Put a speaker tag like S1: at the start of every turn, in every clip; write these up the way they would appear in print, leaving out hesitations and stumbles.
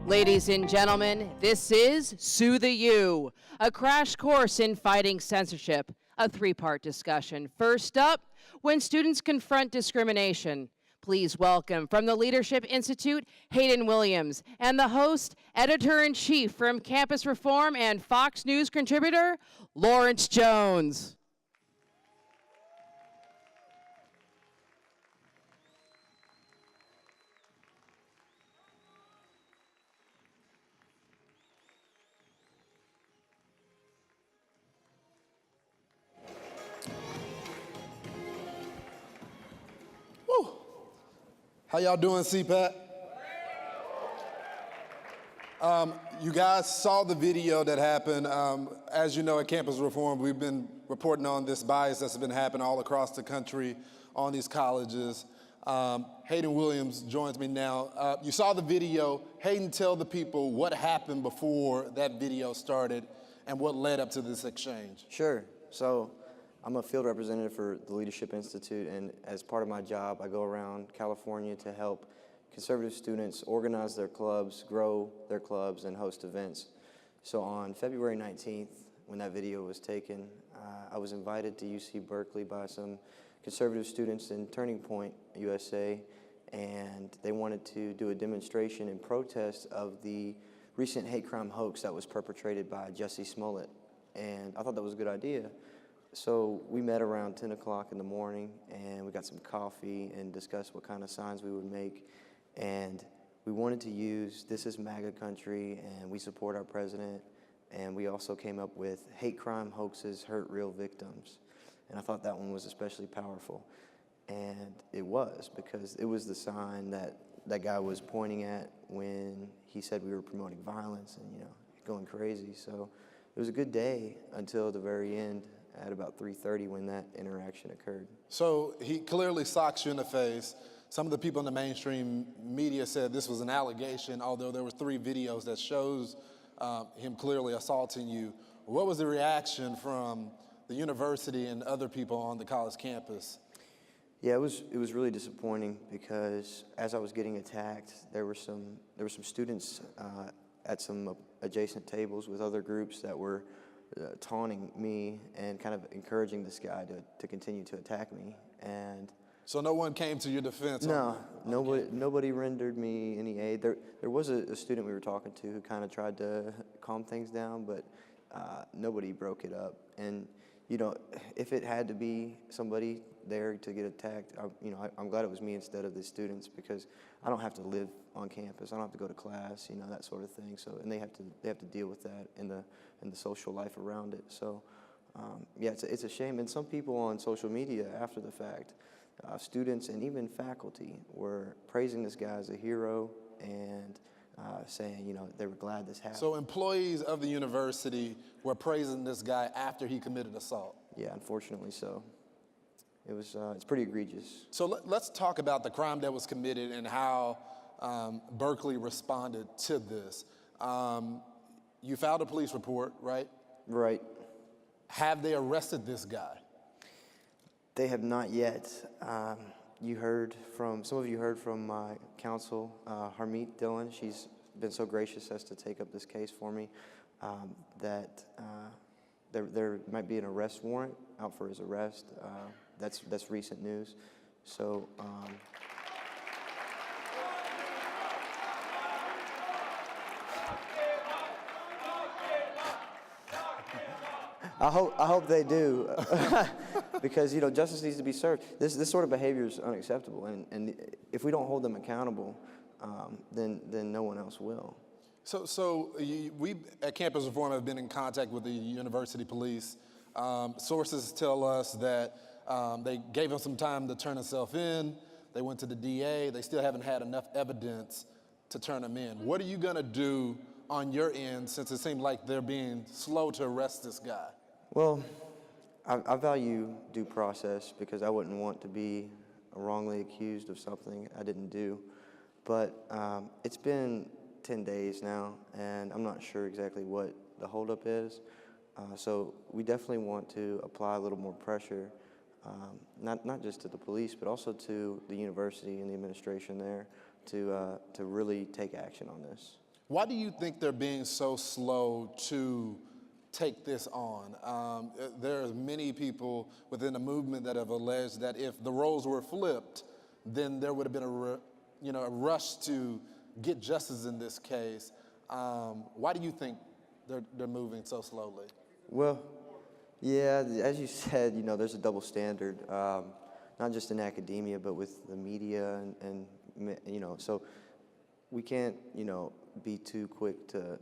S1: Ladies and gentlemen, this is Sue the U, a crash course in fighting censorship, a three-part discussion. First up, when students confront discrimination. Please welcome from the Leadership Institute, Hayden Williams, and the host, editor-in-chief from Campus Reform and Fox News contributor, Lawrence Jones.
S2: Woo. How y'all doing, CPAC? You guys saw the video that happened. As you know, at Campus Reform, we've been reporting on this bias that's been happening all across the country on these colleges. Hayden Williams joins me now. You saw the video. Hayden, tell the people what happened before that video started and what led up to this exchange.
S3: Sure. So I'm a field representative for the Leadership Institute, and as part of my job, I go around California to help conservative students organize their clubs, grow their clubs, and host events. So on February 19th, when that video was taken, I was invited to UC Berkley by some conservative students in Turning Point, USA, and they wanted to do a demonstration in protest of the recent hate crime hoax that was perpetrated by Jussie Smollett. And I thought that was a good idea. So we met around 10 o'clock in the morning, and we got some coffee and discussed what kind of signs we would make. And we wanted to use "This is MAGA country" and "We support our president." And we also came up with "Hate crime hoaxes hurt real victims." And I thought that one was especially powerful. And it was, because it was the sign that that guy was pointing at when he said we were promoting violence and, going crazy. So it was a good day until the very end, at about 3:30, when that interaction occurred.
S2: So he clearly socks you in the face. Some of the people in the mainstream media said this was an allegation, although there were 3 videos that shows him clearly assaulting you. What was the reaction from the university and other people on the college campus?
S3: Yeah, it was really disappointing, because as I was getting attacked, there were some students at some adjacent tables with other groups that were taunting me and kind of encouraging this guy to continue to attack me. And
S2: so no one came to your defense?
S3: No, nobody rendered me any aid. There was a student we were talking to who kind of tried to calm things down, but nobody broke it up. And if it had to be somebody there to get attacked, I'm glad it was me instead of the students, because I don't have to live on campus. I don't have to go to class, that sort of thing. So, and they have to deal with that in the social life around it. So, yeah, it's a shame. And some people on social media after the fact, students and even faculty, were praising this guy as a hero and saying, they were glad this happened.
S2: So employees of the university were praising this guy after he committed assault?
S3: Yeah, unfortunately so. It's pretty egregious.
S2: So let's talk about the crime that was committed and how Berkeley responded to this. You filed a police report, right?
S3: Right.
S2: Have they arrested this guy?
S3: They have not yet. Some of you heard from my counsel, Harmeet Dillon. She's been so gracious as to take up this case for me, that there might be an arrest warrant out for his arrest. That's recent news. So. I hope they do, because justice needs to be served. This sort of behavior is unacceptable, and if we don't hold them accountable, then no one else will.
S2: So we at Campus Reform have been in contact with the university police. Sources tell us that they gave him some time to turn himself in. They went to the DA. They still haven't had enough evidence to turn him in. What are you gonna do on your end, since it seemed like they're being slow to arrest this guy?
S3: Well, I value due process, because I wouldn't want to be wrongly accused of something I didn't do. But it's been 10 days now, and I'm not sure exactly what the holdup is. So we definitely want to apply a little more pressure, not just to the police, but also to the university and the administration there, to really take action on this.
S2: Why do you think they're being so slow to take this on? There are many people within the movement that have alleged that if the roles were flipped, then there would have been a rush to get justice in this case. Why do you think they're moving so slowly?
S3: Well, yeah, as you said, there's a double standard, not just in academia, but with the media and so we can't, be too quick to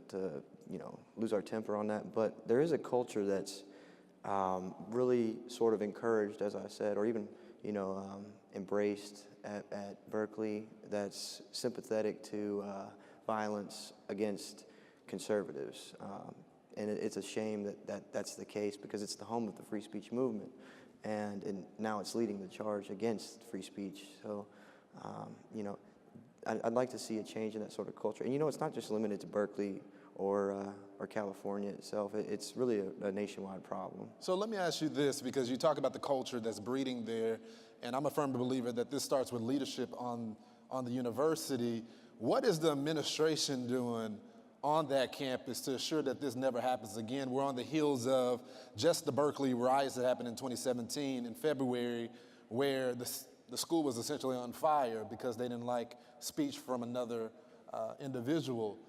S3: lose our temper on that. But there is a culture that's really sort of encouraged, as I said, or even, embraced at Berkeley, that's sympathetic to violence against conservatives. And it's a shame that that's the case, because it's the home of the free speech movement. And now it's leading the charge against free speech. So, I'd like to see a change in that sort of culture. And it's not just limited to Berkeley or California itself. It's really a nationwide problem.
S2: So let me ask you this, because you talk about the culture that's breeding there, and I'm a firm believer that this starts with leadership on the university. What is the administration doing on that campus to assure that this never happens again? We're on the heels of just the Berkeley riots that happened in 2017 in February, where the school was essentially on fire because they didn't like speech from another individual.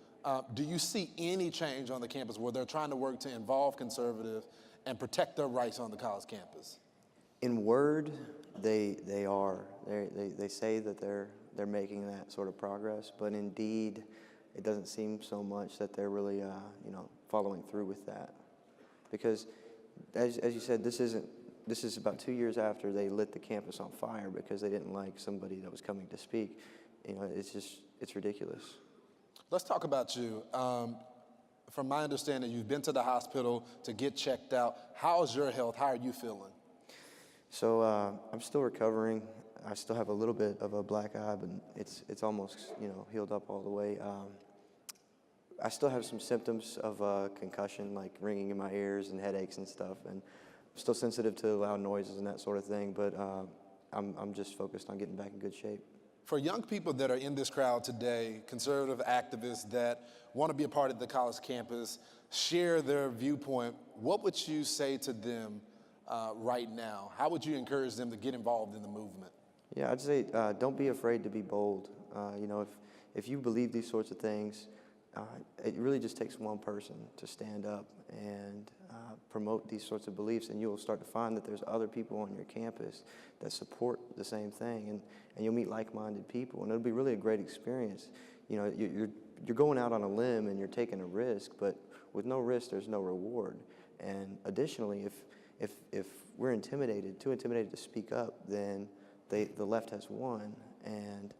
S2: Do you see any change on the campus where they're trying to work to involve conservatives and protect their rights on the college campus?
S3: In word, they are. They say that they're making that sort of progress, but in deed, it doesn't seem so much that they're really following through with that. Because as you said, this is about 2 years after they lit the campus on fire because they didn't like somebody that was coming to speak. It's ridiculous.
S2: Let's talk about you. From my understanding, you've been to the hospital to get checked out. How's your health? How are you feeling?
S3: So I'm still recovering. I still have a little bit of a black eye, but it's almost healed up all the way. I still have some symptoms of concussion, like ringing in my ears and headaches and stuff, and I'm still sensitive to loud noises and that sort of thing. But I'm just focused on getting back in good shape.
S2: For young people that are in this crowd today, conservative activists that want to be a part of the college campus, share their viewpoint, what would you say to them right now? How would you encourage them to get involved in the movement?
S3: Yeah, I'd say don't be afraid to be bold. If you believe these sorts of things, it really just takes one person to stand up and promote these sorts of beliefs, and you'll start to find that there's other people on your campus that support the same thing, and you'll meet like-minded people, and it'll be really a great experience. You're going out on a limb and you're taking a risk, but with no risk, there's no reward. And additionally, if we're too intimidated to speak up, then the left has won, and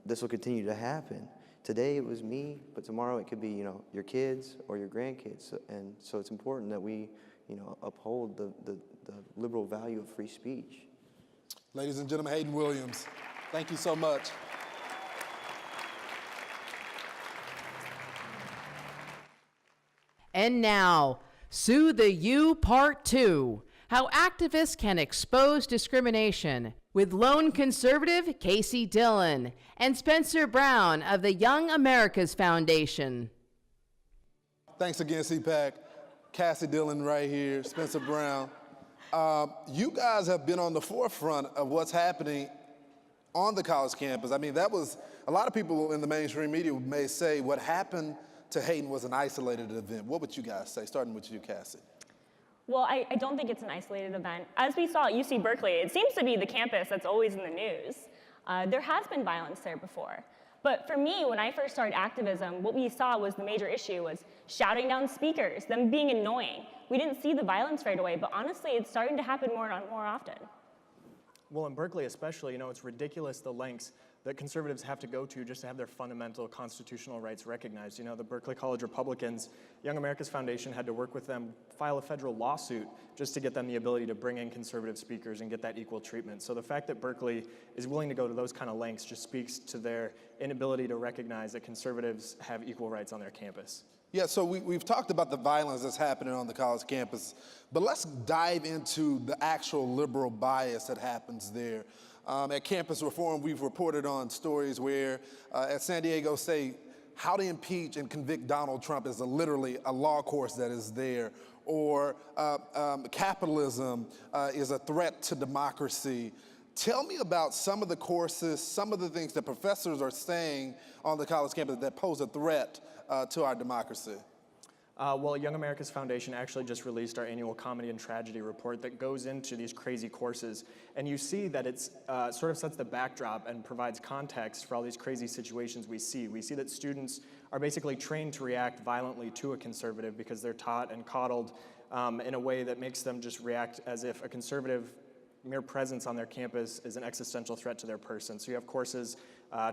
S3: this will continue to happen. Today it was me, but tomorrow it could be your kids or your grandkids, and so it's important that we uphold the liberal value of free speech.
S2: Ladies and gentlemen, Hayden Williams, thank you so much.
S1: And now, Sue the U Part 2. How activists can expose discrimination, with lone conservative Casey Dillon and Spencer Brown of the Young America's Foundation.
S2: Thanks again, CPAC. Cassie Dillon right here, Spencer Brown. You guys have been on the forefront of what's happening on the college campus. I mean, that was, a lot of people in the mainstream media may say what happened to Hayden was an isolated event. What would you guys say, starting with you, Cassie?
S4: Well, I don't think it's an isolated event. As we saw at UC Berkeley, it seems to be the campus that's always in the news. There has been violence there before. But for me, when I first started activism, what we saw was the major issue was shouting down speakers, them being annoying. We didn't see the violence right away, but honestly, it's starting to happen more often.
S5: Well, in Berkeley especially, it's ridiculous the lengths that conservatives have to go to just to have their fundamental constitutional rights recognized. The Berkeley College Republicans, Young America's Foundation had to work with them, file a federal lawsuit just to get them the ability to bring in conservative speakers and get that equal treatment. So the fact that Berkeley is willing to go to those kind of lengths just speaks to their inability to recognize that conservatives have equal rights on their campus.
S2: Yeah, so we've talked about the violence that's happening on the college campus, but let's dive into the actual liberal bias that happens there. At Campus Reform, we've reported on stories where at San Diego State, how to impeach and convict Donald Trump is literally a law course that is there, or capitalism is a threat to democracy. Tell me about some of the courses, some of the things that professors are saying on the college campus that pose a threat to our democracy.
S5: Well, Young America's Foundation actually just released our annual comedy and tragedy report that goes into these crazy courses. And you see that it's sort of sets the backdrop and provides context for all these crazy situations we see. We see that students are basically trained to react violently to a conservative because they're taught and coddled in a way that makes them just react as if a conservative mere presence on their campus is an existential threat to their person. So you have courses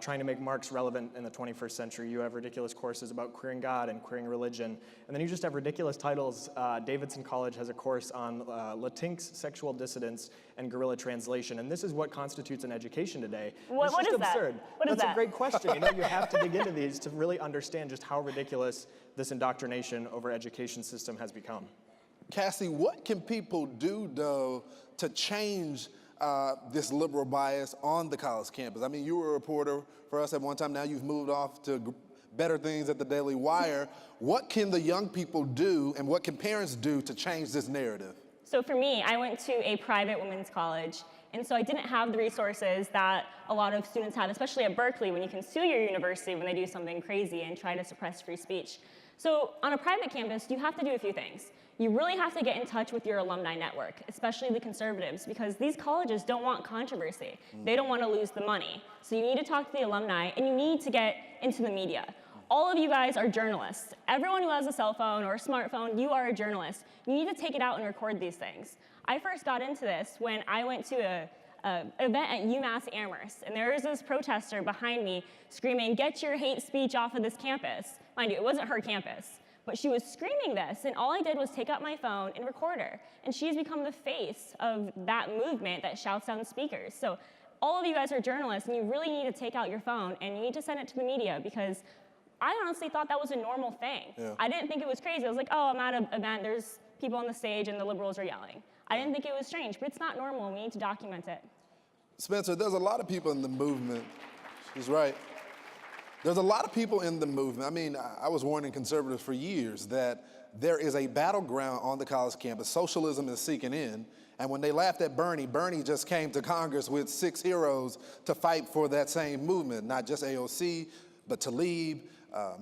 S5: trying to make Marx relevant in the 21st century. You have ridiculous courses about queering God and queering religion. And then you just have ridiculous titles. Davidson College has a course on Latinx sexual dissidence and guerrilla translation. And this is what constitutes an education today.
S4: What is
S5: absurd.
S4: That? What is
S5: That's
S4: that?
S5: a great question. You know, you have to dig into these to really understand just how ridiculous this indoctrination over education system has become.
S2: Cassie, what can people do, though, to change this liberal bias on the college campus? I mean, you were a reporter for us at one time. Now you've moved off to better things at the Daily Wire. What can the young people do, and what can parents do to change this narrative?
S4: So for me, I went to a private women's college, and so I didn't have the resources that a lot of students have, especially at Berkeley, when you can sue your university when they do something crazy and try to suppress free speech. So on a private campus, you have to do a few things. You really have to get in touch with your alumni network, especially the conservatives, because these colleges don't want controversy. They don't want to lose the money. So you need to talk to the alumni, and you need to get into the media. All of you guys are journalists. Everyone who has a cell phone or a smartphone, you are a journalist. You need to take it out and record these things. I first got into this when I went to an event at UMass Amherst, and there was this protester behind me screaming, "Get your hate speech off of this campus." Mind you, it wasn't her campus. But she was screaming this, and all I did was take out my phone and record her. And she's become the face of that movement that shouts down speakers. So all of you guys are journalists, and you really need to take out your phone, and you need to send it to the media, because I honestly thought that was a normal thing.
S2: Yeah.
S4: I didn't think it was crazy. I was like, oh, I'm at an event, there's people on the stage, and the liberals are yelling. I didn't think it was strange, but it's not normal, and we need to document it.
S2: Spencer, there's a lot of people in the movement. She's right. There's a lot of people in the movement. I mean, I was warning conservatives for years that there is a battleground on the college campus. Socialism is seeking in. And when they laughed at Bernie, Bernie just came to Congress with 6 heroes to fight for that same movement, not just AOC, but Tlaib,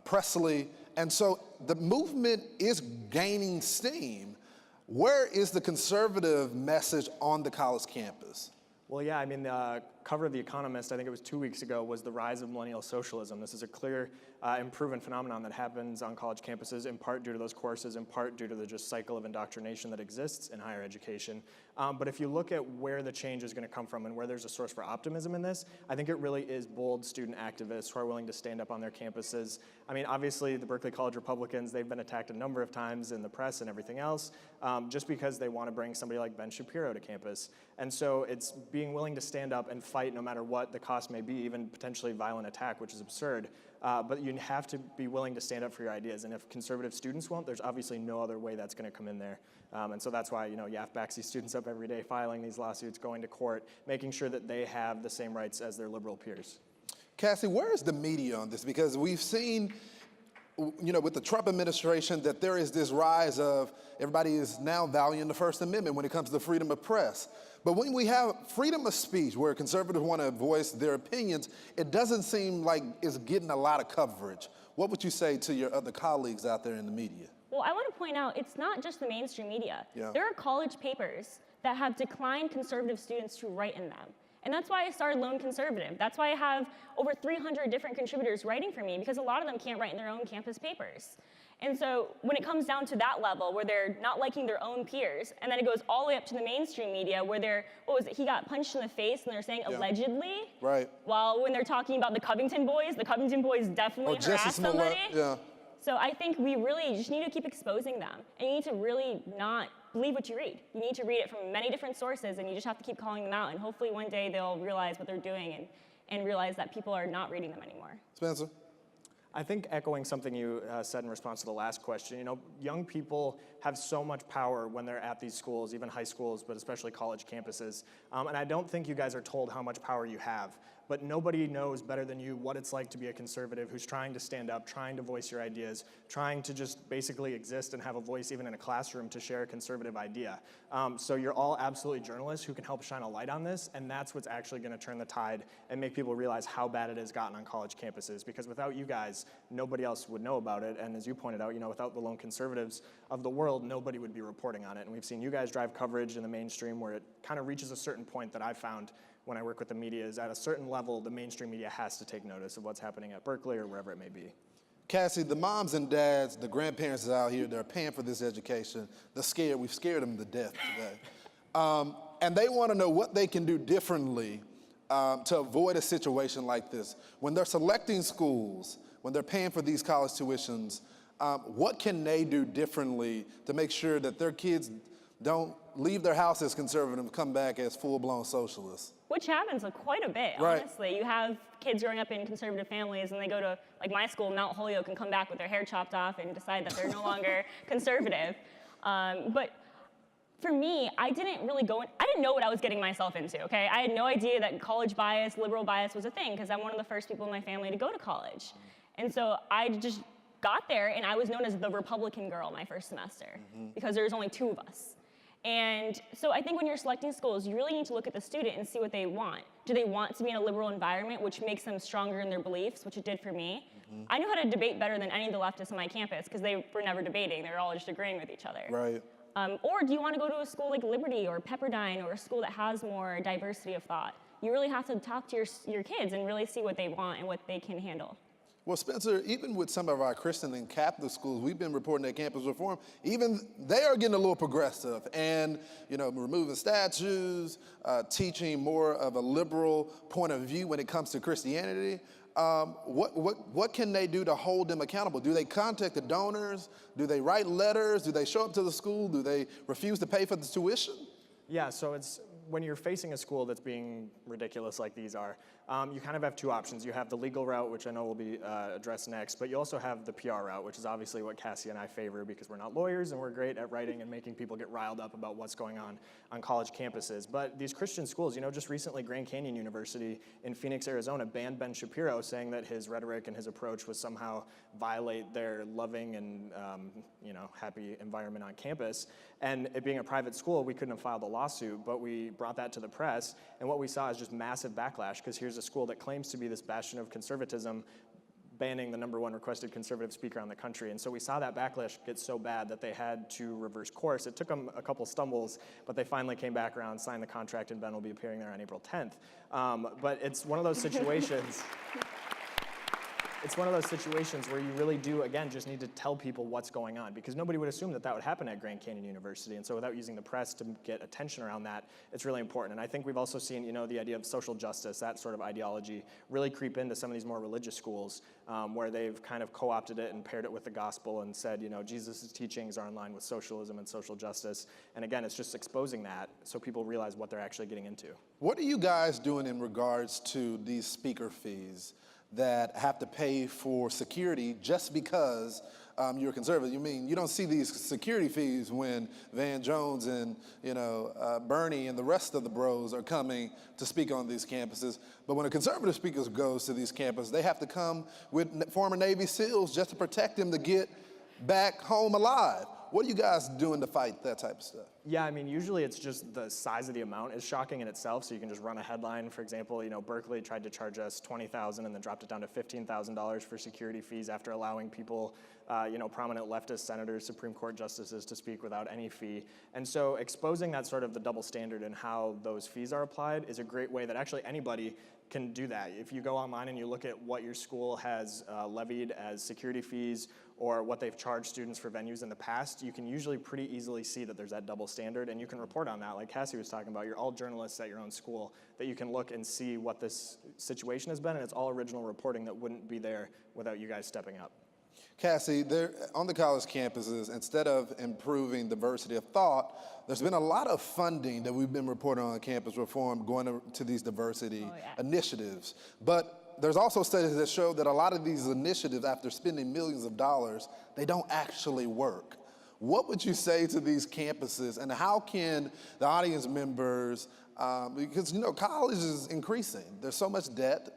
S2: Presley. And so the movement is gaining steam. Where is the conservative message on the college campus?
S5: Well, yeah, I mean, the cover of The Economist, I think it was 2 weeks ago, was the rise of millennial socialism. This is a clear and proven phenomenon that happens on college campuses, in part due to those courses, in part due to the just cycle of indoctrination that exists in higher education. But if you look at where the change is going to come from and where there's a source for optimism in this, I think it really is bold student activists who are willing to stand up on their campuses. I mean, obviously, the Berkeley College Republicans, they've been attacked a number of times in the press and everything else, just because they want to bring somebody like Ben Shapiro to campus. And so it's being willing to stand up and fight no matter what the cost may be, even potentially violent attack, which is absurd. But you have to be willing to stand up for your ideas. And if conservative students won't, there's obviously no other way that's going to come in there. And so that's why, you know, YAF backs these students up every day, filing these lawsuits, going to court, making sure that they have the same rights as their liberal peers.
S2: Cassie, where is the media on this? Because we've seen, you know, with the Trump administration, that there is this rise of everybody is now valuing the First Amendment when it comes to freedom of press. But when we have freedom of speech, where conservatives want to voice their opinions, it doesn't seem like it's getting a lot of coverage. What would you say to your other colleagues out there in the media?
S4: Well, I want to point out, it's not just the mainstream media.
S2: Yeah.
S4: There are college papers that have declined conservative students to write in them. And that's why I started Lone Conservative. That's why I have over 300 different contributors writing for me, because a lot of them can't write in their own campus papers. And so when it comes down to that level, where they're not liking their own peers, and then it goes all the way up to the mainstream media, where they're, what was it, he got punched in the face, and they're saying allegedly.
S2: Right.
S4: While when they're talking about the Covington boys definitely harassed somebody.
S2: Yeah.
S4: So I think we really just need to keep exposing them. And you need to really not believe what you read. You need to read it from many different sources, and you just have to keep calling them out. And hopefully one day they'll realize what they're doing and realize that people are not reading them anymore.
S2: Spencer?
S5: I think echoing something you said in response to the last question, you know, young people have so much power when they're at these schools, even high schools, but especially college campuses. And I don't think you guys are told how much power you have. But nobody knows better than you what it's like to be a conservative who's trying to stand up, trying to voice your ideas, trying to just basically exist and have a voice even in a classroom to share a conservative idea. So you're all absolutely journalists who can help shine a light on this, and that's what's actually going to turn the tide and make people realize how bad it has gotten on college campuses. Because without you guys, nobody else would know about it. And as you pointed out, without the lone conservatives of the world, nobody would be reporting on it. And we've seen you guys drive coverage in the mainstream where it kind of reaches a certain point that I've found when I work with the media is at a certain level, the mainstream media has to take notice of what's happening at Berkeley or wherever it may be.
S2: Cassie, the moms and dads, the grandparents out here, they're paying for this education. They're scared. We've scared them to death today. And they want to know what they can do differently to avoid a situation like this. When they're selecting schools, when they're paying for these college tuitions, what can they do differently to make sure that their kids don't leave their house as conservative and come back as full-blown socialists?
S4: Which happens quite a bit,
S2: Right.
S4: honestly. You have kids growing up in conservative families and they go to, like my school, Mount Holyoke, and come back with their hair chopped off and decide that they're no longer conservative. But for me, I didn't know what I was getting myself into, okay? I had no idea that college bias, liberal bias was a thing, because I'm one of the first people in my family to go to college. And so I just got there, and I was known as the Republican girl my first semester, because there was only 2 of us. And so I think when you're selecting schools, you really need to look at the student and see what they want. Do they want to be in a liberal environment, which makes them stronger in their beliefs, which it did for me? I knew how to debate better than any of the leftists on my campus, because they were never debating. They were all just agreeing with each other.
S2: Right.
S4: Or do you want to go to a school like Liberty or Pepperdine, or a school that has more diversity of thought? You really have to talk to your kids and really see what they want and what they can handle.
S2: Well, Spencer, even with some of our Christian and Catholic schools, we've been reporting that campus reform, even they are getting a little progressive and, removing statues, teaching more of a liberal point of view when it comes to Christianity. What can they do to hold them accountable? Do they contact the donors? Do they write letters? Do they show up to the school? Do they refuse to pay for the tuition?
S5: Yeah, so it's when you're facing a school that's being ridiculous like these are, you kind of have 2 options. You have the legal route, which I know will be addressed next, but you also have the PR route, which is obviously what Cassie and I favor because we're not lawyers and we're great at writing and making people get riled up about what's going on college campuses. But these Christian schools, just recently Grand Canyon University in Phoenix, Arizona banned Ben Shapiro, saying that his rhetoric and his approach was somehow violate their loving and happy environment on campus. And it being a private school, we couldn't have filed a lawsuit, but we brought that to the press, and what we saw is just massive backlash, because here's a school that claims to be this bastion of conservatism banning the #1 requested conservative speaker on the country. And so we saw that backlash get so bad that they had to reverse course. It took them a couple stumbles, but they finally came back around, signed the contract, and Ben will be appearing there on April 10th. But it's one of those situations it's one of those situations where you really do, again, just need to tell people what's going on, because nobody would assume that would happen at Grand Canyon University. And so without using the press to get attention around that, it's really important. And I think we've also seen, the idea of social justice, that sort of ideology, really creep into some of these more religious schools where they've kind of co-opted it and paired it with the gospel and said, Jesus' teachings are in line with socialism and social justice. And again, it's just exposing that so people realize what they're actually getting into.
S2: What are you guys doing in regards to these speaker fees that have to pay for security just because you're conservative? You don't see these security fees when Van Jones and Bernie and the rest of the bros are coming to speak on these campuses. But when a conservative speaker goes to these campuses, they have to come with former Navy SEALs just to protect them to get back home alive. What are you guys doing to fight that type of stuff?
S5: Yeah, usually it's just the size of the amount is shocking in itself, so you can just run a headline. For example, Berkeley tried to charge us $20,000 and then dropped it down to $15,000 for security fees after allowing people, prominent leftist senators, Supreme Court justices to speak without any fee. And so exposing that sort of the double standard and how those fees are applied is a great way that actually anybody can do that. If you go online and you look at what your school has levied as security fees or what they've charged students for venues in the past, you can usually pretty easily see that there's that double standard, and you can report on that. Like Cassie was talking about, you're all journalists at your own school, that you can look and see what this situation has been, and it's all original reporting that wouldn't be there without you guys stepping up.
S2: Cassie, on the college campuses, instead of improving diversity of thought, there's been a lot of funding that we've been reporting on campus reform going to these diversity initiatives. But there's also studies that show that a lot of these initiatives, after spending millions of dollars, they don't actually work. What would you say to these campuses, and how can the audience members, because college is increasing. There's so much debt,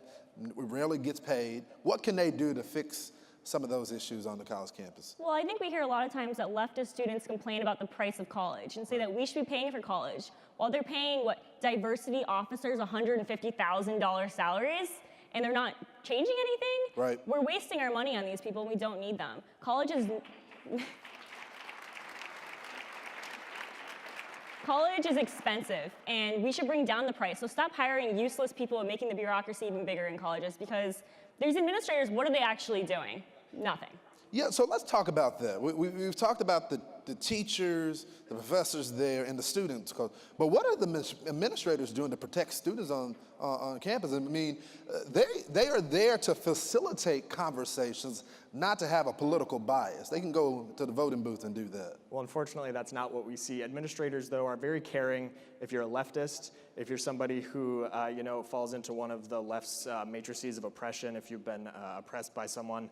S2: it rarely gets paid. What can they do to fix some of those issues on the college campus?
S4: Well, I think we hear a lot of times that leftist students complain about the price of college and say that we should be paying for college while they're paying diversity officers $150,000 salaries, and they're not changing anything.
S2: Right.
S4: We're wasting our money on these people, and we don't need them. College is expensive, and we should bring down the price. So stop hiring useless people and making the bureaucracy even bigger in colleges, because these administrators, what are they actually doing? Nothing.
S2: Yeah, so let's talk about that. We've talked about the teachers, the professors there, and the students. But what are the administrators doing to protect students on campus? I mean, they are there to facilitate conversations, not to have a political bias. They can go to the voting booth and do that.
S5: Well, unfortunately, that's not what we see. Administrators, though, are very caring. If you're a leftist, if you're somebody who falls into one of the left's matrices of oppression, if you've been oppressed by someone,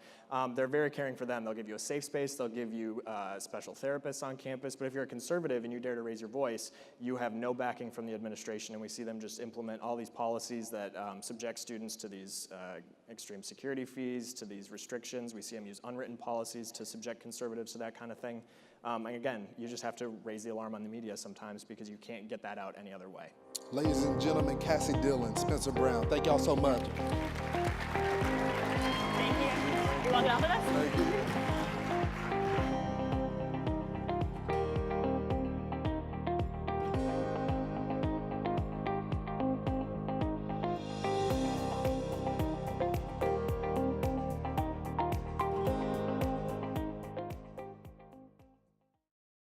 S5: they're very caring for them. They'll give you a safe space. They'll give you special therapists on campus. But if you're a conservative and you dare to raise your voice, you have no backing from the administration. And we see them just implement all these policies that subject students to these extreme security fees, to these restrictions. We see them use unwritten policies to subject conservatives to that kind of thing. And again, you just have to raise the alarm on the media sometimes, because you can't get that out any other way.
S2: Ladies and gentlemen, Cassie Dillon, Spencer Brown, thank y'all so much.
S4: Thank you. You walking out with us?
S2: Thank you.